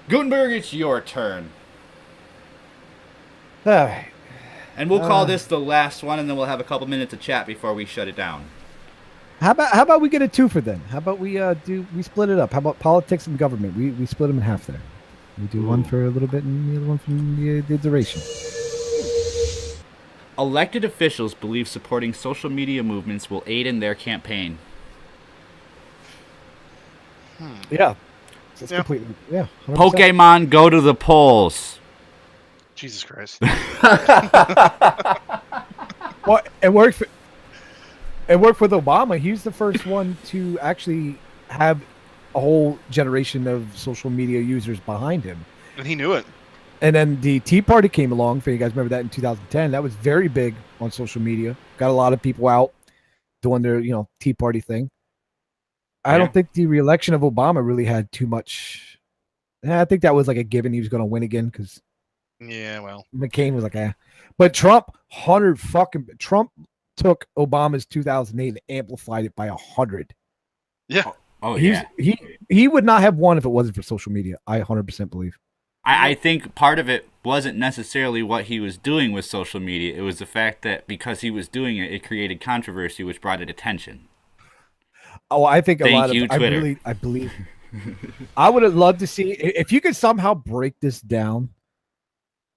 Gutenberg, it's your turn. All right. And we'll call this the last one, and then we'll have a couple minutes of chat before we shut it down. How about we get a twofer then? How about we split it up? How about politics and government? We split them in half there. We do one for a little bit and the other one for the duration. Elected officials believe supporting social media movements will aid in their campaign. Yeah. It's completely 100%. Pokemon, go to the polls. Jesus Christ. Well, it worked with Obama. He's the first one to actually have a whole generation of social media users behind him. And he knew it. And then the Tea Party came along. If you guys remember that in 2010, that was very big on social media. Got a lot of people out doing their, Tea Party thing. I don't think the re-election of Obama really had too much. I think that was like a given. He was going to win again because McCain was like, But Trump took Obama's 2008 and amplified it by 100. Yeah. He would not have won if it wasn't for social media. I 100% believe. I think part of it wasn't necessarily what he was doing with social media. It was the fact that because he was doing it, it created controversy, which brought it attention. Oh, I think Twitter. I believe. I would have loved to see if you could somehow break this down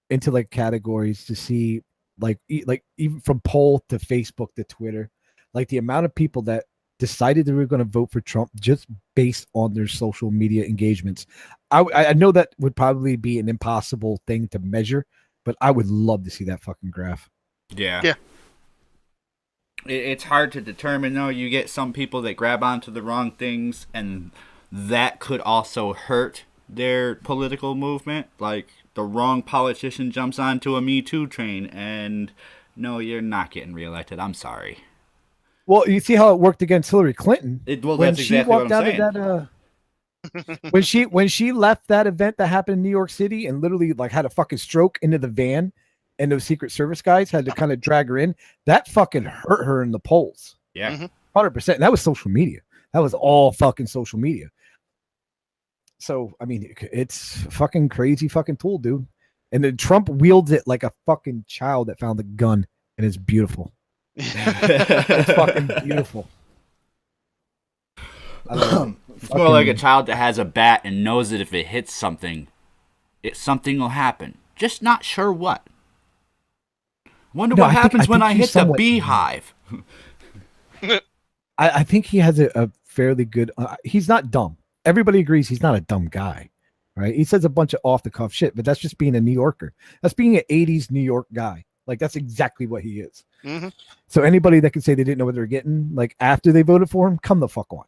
into like categories to see like even from poll to Facebook to Twitter, like the amount of people that decided they were going to vote for Trump just based on their social media engagements. I know that would probably be an impossible thing to measure, but I would love to see that fucking graph. Yeah. It's hard to determine, though. You get some people that grab onto the wrong things, and that could also hurt their political movement. Like, the wrong politician jumps onto a Me Too train, and no, you're not getting reelected. I'm sorry. Well, you see how it worked against Hillary Clinton. That's exactly what I'm saying. When she left that event that happened in New York City and literally like had a fucking stroke into the van, and those Secret Service guys had to kind of drag her in, that fucking hurt her in the polls. Yeah. 100%. And that was social media. That was all fucking social media. So, I mean, it's fucking crazy fucking tool, dude. And then Trump wields it like a fucking child that found a gun, and it's beautiful. It's fucking beautiful. It's more like a child that has a bat and knows that if it hits something, something will happen. Just not sure what. Wonder what happens when I hit the beehive. I think he has a fairly good. He's not dumb. Everybody agrees he's not a dumb guy, right? He says a bunch of off the cuff shit, but that's just being a New Yorker. That's being an '80s New York guy. Like that's exactly what he is. Mm-hmm. So anybody that can say they didn't know what they were getting, like after they voted for him, come the fuck on.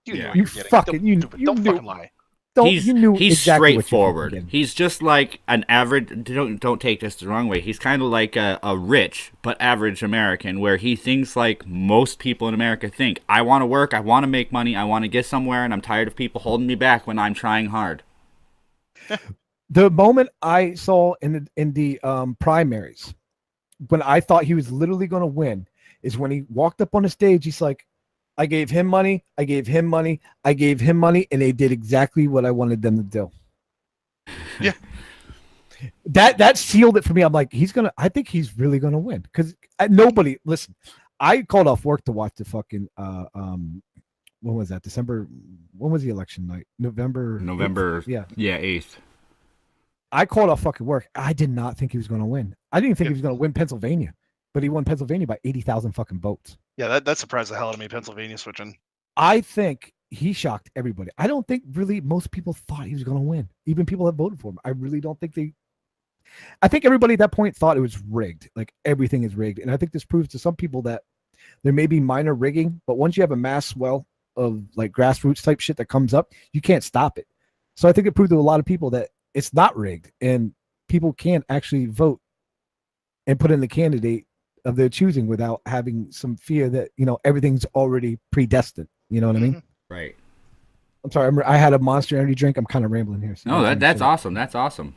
You fucking lie. He's exactly straightforward. He's just like an average. Don't take this the wrong way. He's kind of like a rich but average American, where he thinks like most people in America think. I want to work. I want to make money. I want to get somewhere, and I'm tired of people holding me back when I'm trying hard. The moment I saw in the primaries, when I thought he was literally going to win, is when he walked up on the stage. He's like, I gave him money, I gave him money, I gave him money, and they did exactly what I wanted them to do. Yeah. That sealed it for me. I'm like, I think he's really gonna win. Because nobody, listen, I called off work to watch the fucking when was that? December, when was the election night? November 8th. Yeah, 8th. I called off fucking work. I did not think he was gonna win. I didn't think he was gonna win Pennsylvania, but he won Pennsylvania by 80,000 fucking votes. Yeah, that surprised the hell out of me, Pennsylvania switching. I think he shocked everybody. I don't think really most people thought he was going to win. Even people that voted for him. I really don't think I think everybody at that point thought it was rigged. Like everything is rigged. And I think this proves to some people that there may be minor rigging, but once you have a mass swell of like grassroots type shit that comes up, you can't stop it. So I think it proved to a lot of people that it's not rigged and people can't actually vote and put in the candidate of their choosing without having some fear that, everything's already predestined. You know what I mean? Right. I'm sorry. I had a Monster Energy drink. I'm kind of rambling here. So no, that's awesome. That's awesome.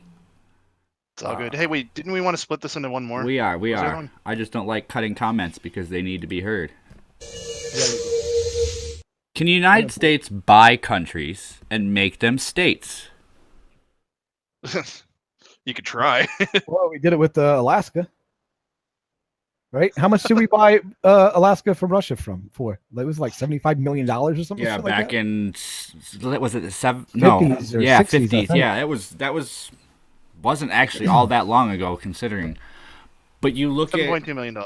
It's all good. Hey, wait, didn't we want to split this into one more? We are. I just don't like cutting comments because they need to be heard. Can the United States buy countries and make them states? You could try. Well, we did it with Alaska. Right? How much did we buy Alaska from Russia for? It was like $75 million or something. Yeah, like back that? in was it the 50s or yeah, 60s, I 50s. think. Yeah, wasn't actually all that long ago considering. But you look at $7.2 million.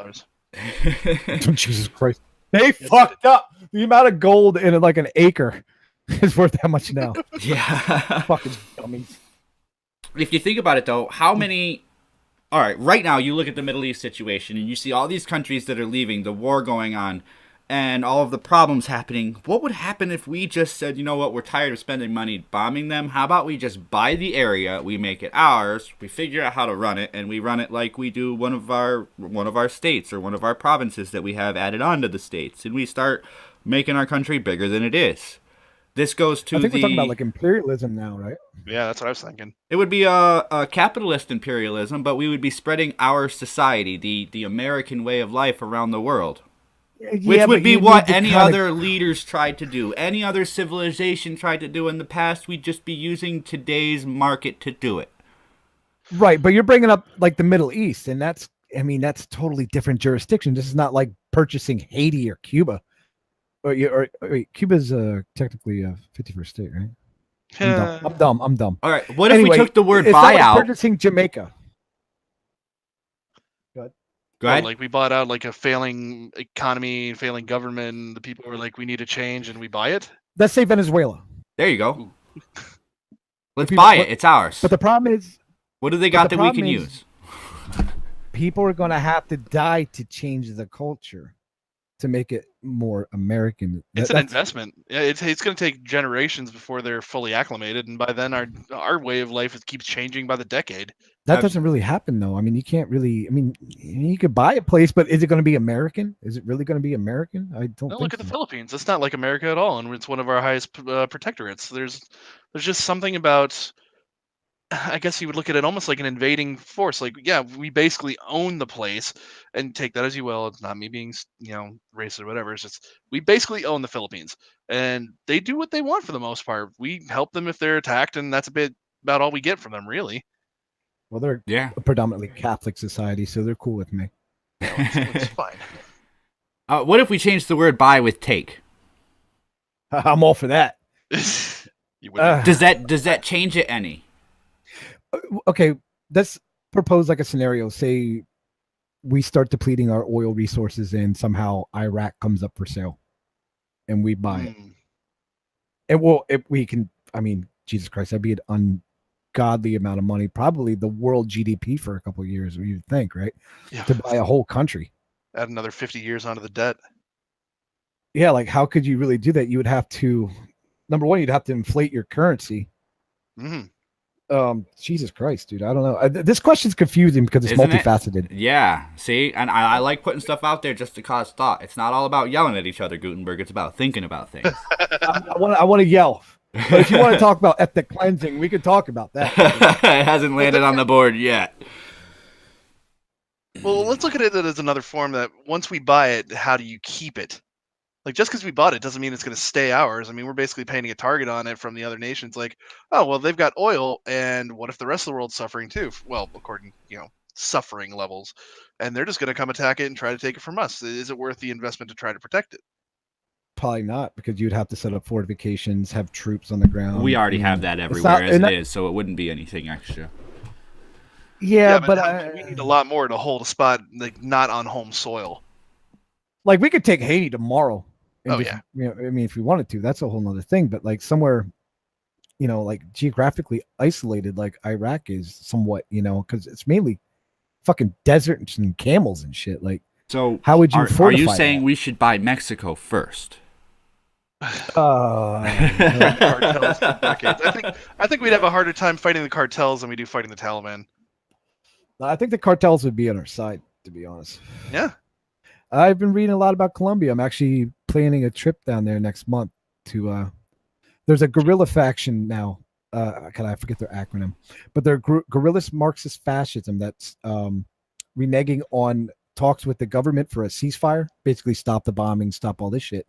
Jesus Christ. They fucked up. The amount of gold in like an acre is worth that much now. yeah. Fucking dummies. If you think about it though, how many all right, right now you look at the Middle East situation and you see all these countries that are leaving, the war going on, and all of the problems happening. What would happen if we just said, you know what, we're tired of spending money bombing them. How about we just buy the area, we make it ours, we figure out how to run it, and we run it like we do one of our states or one of our provinces that we have added on to the states, and we start making our country bigger than it is. This goes to I think we're talking about like imperialism now, right? Yeah, that's what I was thinking. It would be a capitalist imperialism, but we would be spreading our society, the American way of life around the world. Which would be what any other leaders tried to do. Any other civilization tried to do in the past. We'd just be using today's market to do it. Right, but you're bringing up like the Middle East, and that's totally different jurisdiction. This is not like purchasing Haiti or Cuba. Or Cuba's technically a 51st state, right? I'm dumb. All right, what if we took the word it's buyout? Not like purchasing Jamaica. Go ahead. Like we bought out like a failing economy, failing government. The people were like, we need a change, and we buy it. Let's say Venezuela. There you go. Let's buy it. It's ours. But the problem is, what do they got that we can use? People are going to have to die to change the culture to make it more American. It's an investment. It's going to take generations before they're fully acclimated, and by then our way of life keeps changing by the decade. That doesn't really happen, though. I mean, you can't really. I mean, you could buy a place, but is it going to be American? Is it really going to be American? I don't. Look at the Philippines. It's not like America at all, and it's one of our highest protectorates. There's just something about. I guess you would look at it almost like an invading force. Like, yeah, we basically own the place, and take that as you will. It's not me being, racist or whatever. It's just we basically own the Philippines, and they do what they want for the most part. We help them if they're attacked, and that's about all we get from them, really. Well, they're a predominantly Catholic society, so they're cool with me. It's fine. What if we change the word "buy" with "take"? I'm all for that. Does that change it any? Okay, let's propose like a scenario. Say we start depleting our oil resources, and somehow Iraq comes up for sale, and we buy it. And well, if we can, I mean, Jesus Christ, that'd be an ungodly amount of money, probably the world GDP for a couple of years, you'd think, right? Yeah. To buy a whole country. Add another 50 years onto the debt. Yeah, like how could you really do that? You would have to, number one, you'd have to inflate your currency. Jesus Christ, dude, I don't know. This question's confusing because it's multifaceted. Yeah, see, and I like putting stuff out there just to cause thought. It's not all about yelling at each other, Gutenberg. It's about thinking about things. I want to yell. But if you want to talk about ethnic cleansing, we could talk about that. It hasn't landed on the board yet. Well, let's look at it as another form that once we buy it, how do you keep it? Like, just because we bought it doesn't mean it's going to stay ours. I mean, we're basically painting a target on it from the other nations. Like, oh, well, they've got oil, and what if the rest of the world's suffering too? Well, according, suffering levels. And they're just going to come attack it and try to take it from us. Is it worth the investment to try to protect it? Probably not, because you'd have to set up fortifications, have troops on the ground. We already have that everywhere as it is, so it wouldn't be anything extra. Yeah, but we need a lot more to hold a spot, like, not on home soil. Like, we could take Haiti tomorrow. And I mean, if we wanted to, that's a whole nother thing. But like somewhere, like geographically isolated, like Iraq is somewhat, because it's mainly fucking deserts and camels and shit. Like, so how would you fortify Are you saying that? we should buy Mexico first? Cartels for decades. I think we'd have a harder time fighting the cartels than we do fighting the Taliban. I think the cartels would be on our side, to be honest. Yeah. I've been reading a lot about Colombia. I'm actually planning a trip down there next month to there's a guerrilla faction now. I forget their acronym, but they're guerrillas Marxist fascism that's reneging on talks with the government for a ceasefire, basically stop the bombing, stop all this shit.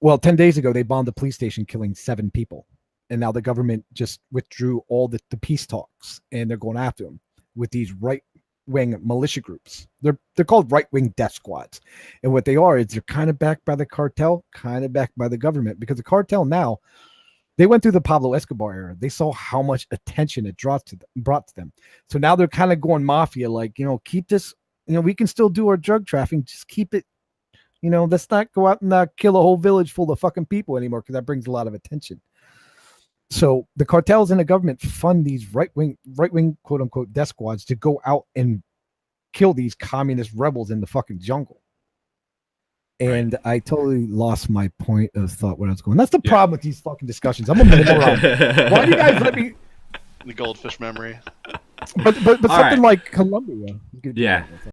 Well, 10 days ago, they bombed the police station, killing 7 people. and now the government just withdrew all the peace talks, and they're going after them with these right-wing militia groups. They're called right-wing death squads, and what they are is they're kind of backed by the cartel, kind of backed by the government, because the cartel now, they went through the Pablo Escobar era. They saw how much attention it brought to them. So now they're kind of going mafia, like, keep this, we can still do our drug trafficking, just keep it, let's not go out and kill a whole village full of fucking people anymore, because that brings a lot of attention. So the cartels and the government fund these right-wing quote unquote death squads to go out and kill these communist rebels in the fucking jungle. And I totally lost my point of thought where I was going. That's the problem with these fucking discussions. I'm a moron. Why do you guys let me? The goldfish memory. But something like Colombia. Yeah.